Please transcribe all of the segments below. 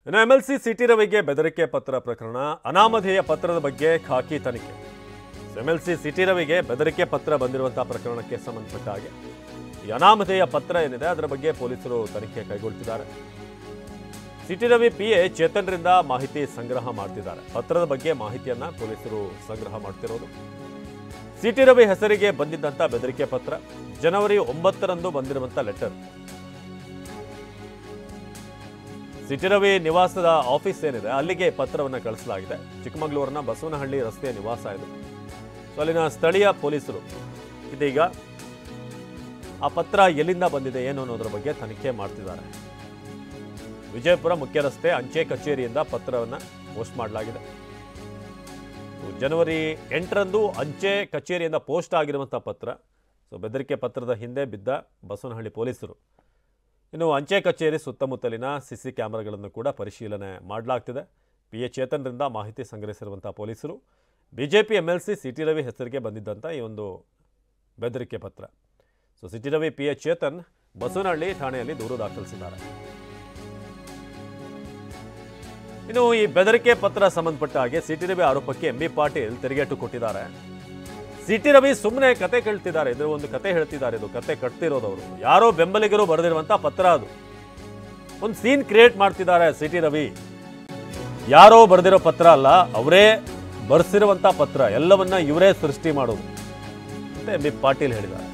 ಇನ್ನು MLC city ರವಿಗೆ ಬೆದರಿಕೆ ಪತ್ರ ಪ್ರಕರಣ ಅನಾಮಧೇಯ ಪತ್ರದ ಬಗ್ಗೆ ಖಾಕಿ ತನಿಖೆ. ಎಂಎಲ್ಸಿ ಸಿಟಿ ರವಿಗೆ ಬೆದರಿಕೆ ಪತ್ರ ಬಂದಿರುವಂತಹ ಪ್ರಕರಣಕ್ಕೆ ಸಂಬಂಧಪಟ್ಟ ಹಾಗೆ ಈ ಅನಾಮಧೇಯ ಪತ್ರ ಏನಿದೆ ಅದರ ಬಗ್ಗೆ ಪೊಲೀಸರು ತನಿಖೆ ಕೈಗೊಳ್ತಿದ್ದಾರೆ. ಸಿಟಿ ರವಿ ಪಿಎ ಚೇತನ್ರಿಂದ ಮಾಹಿತಿ ಸಂಗ್ರಹ ಮಾಡ್ತಿದ್ದಾರೆ. ಪತ್ರದ ಬಗ್ಗೆ ಮಾಹಿತಿಯನ್ನ ಪೊಲೀಸರು ಸಂಗ್ರಹ ಮಾಡ್ತಿರೋದು. ಸಿಟಿ ರವಿ ಹೆಸರಿಗೆ ಬಂದಿದ್ದಂತ ಬೆದರಿಕೆ ಪತ್ರ, ಜನವರಿ 9ರಂದು ಬಂದಿರುವಂತ ಲೆಟರ್. ಸಿಟಿ ರವಿ ನಿವಾಸದ ಆಫೀಸ್ ಏನಿದೆ ಅಲ್ಲಿಗೆ ಪತ್ರವನ್ನು ಕಳಿಸಲಾಗಿದೆ. ಚಿಕ್ಕಮಗಳೂರಿನ ಬಸವನಹಳ್ಳಿ ರಸ್ತೆಯ ನಿವಾಸ ಇದು. ಸೊ ಅಲ್ಲಿನ ಸ್ಥಳೀಯ ಪೊಲೀಸರು ಇದೀಗ ಆ ಪತ್ರ ಎಲ್ಲಿಂದ ಬಂದಿದೆ ಏನು ಅನ್ನೋದ್ರ ಬಗ್ಗೆ ತನಿಖೆ ಮಾಡ್ತಿದ್ದಾರೆ. ವಿಜಯಪುರ ಮುಖ್ಯ ರಸ್ತೆ ಅಂಚೆ ಕಚೇರಿಯಿಂದ ಪತ್ರವನ್ನು ಪೋಸ್ಟ್ ಮಾಡಲಾಗಿದೆ. ಜನವರಿ 8ರಂದು ಅಂಚೆ ಕಚೇರಿಯಿಂದ ಪೋಸ್ಟ್ ಆಗಿರುವಂಥ ಪತ್ರ. ಸೊ ಬೆದರಿಕೆ ಪತ್ರದ ಹಿಂದೆ ಬಿದ್ದ ಬಸವನಹಳ್ಳಿ ಪೊಲೀಸರು. ಇನ್ನು ಅಂಚೆ ಕಚೇರಿ ಸುತ್ತಮುತ್ತಲಿನ ಸಿಸಿ ಕ್ಯಾಮೆರಾಗಳನ್ನು ಕೂಡ ಪರಿಶೀಲನೆ ಮಾಡಲಾಗ್ತಿದೆ. ಪಿಎ ಚೇತನ್ರಿಂದ ಮಾಹಿತಿ ಸಂಗ್ರಹಿಸಿರುವಂಥ ಪೊಲೀಸರು ಬಿಜೆಪಿ ಎಂಎಲ್ಸಿ ಸಿಟಿ ರವಿ ಹೆಸರಿಗೆ ಬಂದಿದ್ದಂಥ ಈ ಒಂದು ಬೆದರಿಕೆ ಪತ್ರ. So city Ravi PA Chetan Basavanahalli ಠಾಣೆಯಲ್ಲಿ ದೂರು ದಾಖಲಿಸಿದ್ದಾರೆ. ಇನ್ನು ಈ ಬೆದರಿಕೆ ಪತ್ರ ಸಂಬಂಧಪಟ್ಟ ಹಾಗೆ ಸಿಟಿ ರವಿ ಆರೋಪಕ್ಕೆ ಎಂಬಿ ಪಾಟೀಲ್ ತಿರುಗೇಟು ಕೊಟ್ಟಿದ್ದಾರೆ. ಸಿಟಿ ರವಿ ಸುಮ್ಮನೆ ಕತೆ ಕೇಳ್ತಿದ್ದಾರೆ, ಇದು ಒಂದು ಕತೆ ಹೇಳ್ತಿದ್ದಾರೆ, ಇದು ಕತೆ ಕಟ್ತಿರೋದವರು ಯಾರೋ ಬೆಂಬಲಿಗರು ಬರೆದಿರುವಂತ ಪತ್ರ. ಅದು ಒಂದು ಸೀನ್ ಕ್ರಿಯೇಟ್ ಮಾಡ್ತಿದ್ದಾರೆ ಸಿಟಿ ರವಿ. ಯಾರೋ ಬರೆದಿರೋ ಪತ್ರ ಅಲ್ಲ, ಅವರೇ ಬರೆಸಿರುವಂತ ಪತ್ರ, ಎಲ್ಲವನ್ನ ಇವರೇ ಸೃಷ್ಟಿ ಮಾಡೋದು ಅಂತ ಎಂಬಿ ಪಾಟೀಲ್ ಹೇಳಿದ್ದಾರೆ.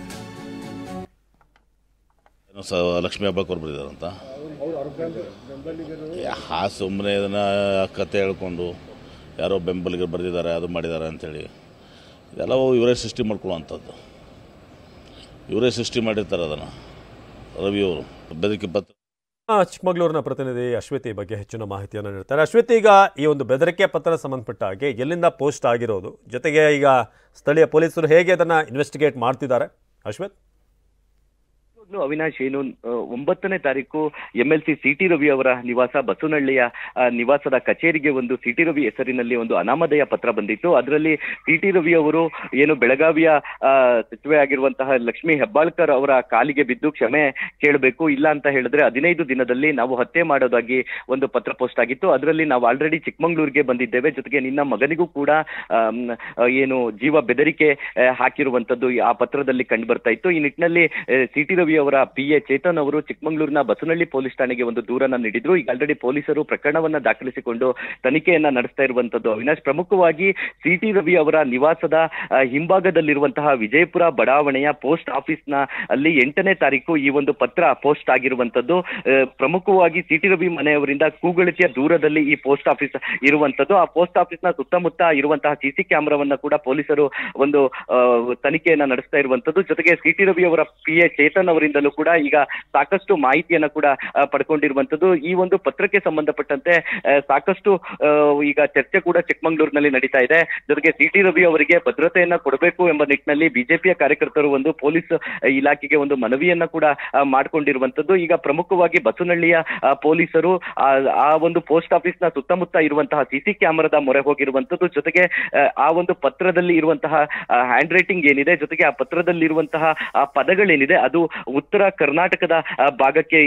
ಲಕ್ಷ್ಮೀ ಹಬ್ಬಕ್ಕೆ ಬರೆದಿದ್ದಾರಂತ ಸುಮ್ಮನೆ ಇದನ್ನ ಕತೆ ಹೇಳ್ಕೊಂಡು ಯಾರೋ ಬೆಂಬಲಿಗರು ಬರೆದಿದ್ದಾರೆ, ಅದು ಮಾಡಿದ್ದಾರೆ ಅಂಥೇಳಿ ಇದೆಲ್ಲವೂ ಇವರೇ ಸೃಷ್ಟಿ ಮಾಡ್ಕೊಳ್ಳುವಂಥದ್ದು. ಇವರೇ ಸೃಷ್ಟಿ ಮಾಡಿರ್ತಾರೆ ಅದನ್ನು ರವಿಯವರು. ಬೆದರಿಕೆ ಪತ್ರ. ಚಿಕ್ಕಮಗಳೂರಿನ ಪ್ರತಿನಿಧಿ ಅಶ್ವತಿ ಬಗ್ಗೆ ಹೆಚ್ಚಿನ ಮಾಹಿತಿಯನ್ನು ನೀಡ್ತಾರೆ. ಅಶ್ವತಿ, ಈಗ ಈ ಒಂದು ಬೆದರಿಕೆ ಪತ್ರ ಸಂಬಂಧಪಟ್ಟ ಹಾಗೆ ಎಲ್ಲಿಂದ ಪೋಸ್ಟ್ ಆಗಿರೋದು, ಜೊತೆಗೆ ಈಗ ಸ್ಥಳೀಯ ಪೊಲೀಸರು ಹೇಗೆ ಅದನ್ನು ಇನ್ವೆಸ್ಟಿಗೇಟ್ ಮಾಡ್ತಿದ್ದಾರೆ? ಅಶ್ವತ್. ಅವಿನಾಶ್, ಏನು 9ನೇ ತಾರೀಕು ಎಂಎಲ್ಸಿ ಸಿಟಿ ರವಿ ಅವರ ನಿವಾಸ ಬಸವನಹಳ್ಳಿಯ ನಿವಾಸದ ಕಚೇರಿಗೆ ಒಂದು ಸಿಟಿ ರವಿ ಹೆಸರಿನಲ್ಲಿ ಒಂದು ಅನಾಮಧೇಯ ಪತ್ರ ಬಂದಿತ್ತು. ಅದರಲ್ಲಿ ಸಿಟಿ ರವಿ ಅವರು ಏನು ಬೆಳಗಾವಿಯ ಸಚಿವೆ ಆಗಿರುವಂತಹ ಲಕ್ಷ್ಮೀ ಹೆಬ್ಬಾಳ್ಕರ್ ಅವರ ಕಾಲಿಗೆ ಬಿದ್ದು ಕ್ಷಮೆ ಕೇಳಬೇಕು, ಇಲ್ಲ ಅಂತ ಹೇಳಿದ್ರೆ 15 ದಿನದಲ್ಲಿ ನಾವು ಹತ್ಯೆ ಮಾಡೋದಾಗಿ ಒಂದು ಪತ್ರ ಪೋಸ್ಟ್ ಆಗಿತ್ತು. ಅದರಲ್ಲಿ ನಾವು ಆಲ್ರೆಡಿ ಚಿಕ್ಕಮಗಳೂರಿಗೆ ಬಂದಿದ್ದೇವೆ, ಜೊತೆಗೆ ನಿನ್ನ ಮಗನಿಗೂ ಕೂಡ ಏನು ಜೀವ ಬೆದರಿಕೆ ಹಾಕಿರುವಂತದ್ದು ಆ ಪತ್ರದಲ್ಲಿ ಕಂಡು ಬರ್ತಾ ಇತ್ತು. ಈ ನಿಟ್ಟಿನಲ್ಲಿ ಸಿಟಿ ರವಿ ಅವರ ಪಿಎ ಚೇತನ್ ಅವರು ಚಿಕ್ಕಮಗಳೂರಿನ ಬಸವನಹಳ್ಳಿ ಪೊಲೀಸ್ ಠಾಣೆಗೆ ಒಂದು ದೂರನ್ನ ನೀಡಿದ್ರು. ಈಗ ಆಲ್ರೆಡಿ ಪೊಲೀಸರು ಪ್ರಕರಣವನ್ನ ದಾಖಲಿಸಿಕೊಂಡು ತನಿಖೆಯನ್ನ ನಡೆಸ್ತಾ ಇರುವಂತದ್ದು. ಅವಿನಾಶ್, ಪ್ರಮುಖವಾಗಿ ಸಿಟಿ ರವಿ ಅವರ ನಿವಾಸದ ಹಿಂಭಾಗದಲ್ಲಿರುವಂತಹ ವಿಜಯಪುರ ಬಡಾವಣೆಯ ಪೋಸ್ಟ್ ಆಫೀಸ್ ನ ಅಲ್ಲಿ 8ನೇ ತಾರೀಕು ಈ ಒಂದು ಪತ್ರ ಪೋಸ್ಟ್ ಆಗಿರುವಂತದ್ದು. ಪ್ರಮುಖವಾಗಿ ಸಿಟಿ ರವಿ ಮನೆಯವರಿಂದ ಕೂಗಳಿಕೆಯ ದೂರದಲ್ಲಿ ಈ ಪೋಸ್ಟ್ ಆಫೀಸ್ ಇರುವಂತದ್ದು. ಆ ಪೋಸ್ಟ್ ಆಫೀಸ್ ನ ಸುತ್ತಮುತ್ತ ಇರುವಂತಹ ಸಿಸಿ ಕ್ಯಾಮೆರಾವನ್ನ ಕೂಡ ಪೊಲೀಸರು ಒಂದು ತನಿಖೆಯನ್ನ ನಡೆಸ್ತಾ ಇರುವಂತದ್ದು. ಜೊತೆಗೆ ಸಿಟಿ ರವಿ ಅವರ ಪಿಎ ಚೇತನ್ ಅವರಿಂದಲೂ ಕೂಡ ಈಗ ಸಾಕಷ್ಟು ಮಾಹಿತಿಯನ್ನ ಕೂಡ ಪಡ್ಕೊಂಡಿರುವಂತದ್ದು. ಈ ಒಂದು ಪತ್ರಕ್ಕೆ ಸಂಬಂಧಪಟ್ಟಂತೆ ಸಾಕಷ್ಟು ಈಗ ಚರ್ಚೆ ಕೂಡ ಚಿಕ್ಕಮಗಳೂರಿನಲ್ಲಿ ನಡೀತಾ ಇದೆ. ಜೊತೆಗೆ ಸಿಟಿ ರವಿ ಅವರಿಗೆ ಭದ್ರತೆಯನ್ನ ಕೊಡಬೇಕು ಎಂಬ ನಿಟ್ಟಿನಲ್ಲಿ ಬಿಜೆಪಿಯ ಕಾರ್ಯಕರ್ತರು ಒಂದು ಪೊಲೀಸ್ ಇಲಾಖೆಗೆ ಒಂದು ಮನವಿಯನ್ನ ಕೂಡ ಮಾಡಿಕೊಂಡಿರುವಂತದ್ದು. ಈಗ ಪ್ರಮುಖವಾಗಿ ಬಸವನಹಳ್ಳಿಯ ಪೊಲೀಸರು ಆ ಒಂದು ಪೋಸ್ಟ್ ಆಫೀಸ್ ನ ಸುತ್ತಮುತ್ತ ಇರುವಂತಹ ಸಿಸಿ ಕ್ಯಾಮೆರಾದ ಮೊರೆ ಹೋಗಿರುವಂತದ್ದು. ಜೊತೆಗೆ ಆ ಒಂದು ಪತ್ರದಲ್ಲಿ ಇರುವಂತಹ ಹ್ಯಾಂಡ್ ರೈಟಿಂಗ್ ಏನಿದೆ, ಜೊತೆಗೆ ಆ ಪತ್ರದಲ್ಲಿ ಇರುವಂತಹ ಪದಗಳೇನಿದೆ ಅದು ಉತ್ತರ ಕರ್ನಾಟಕದ ಭಾಗಕ್ಕೆ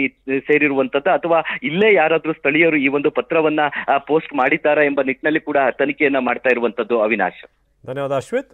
ಸೇರಿರುವಂತದ್ದು ಅಥವಾ ಇಲ್ಲೇ ಯಾರಾದ್ರೂ ಸ್ಥಳೀಯರು ಈ ಒಂದು ಪತ್ರವನ್ನ ಪೋಸ್ಟ್ ಮಾಡಿದ್ದಾರಾ ಎಂಬ ನಿಟ್ಟಿನಲ್ಲಿ ಕೂಡ ತನಿಖೆಯನ್ನ ಮಾಡ್ತಾ ಇರುವಂತದ್ದು. ಅವಿನಾಶ್, ಧನ್ಯವಾದ ಅಶ್ವಿತ್.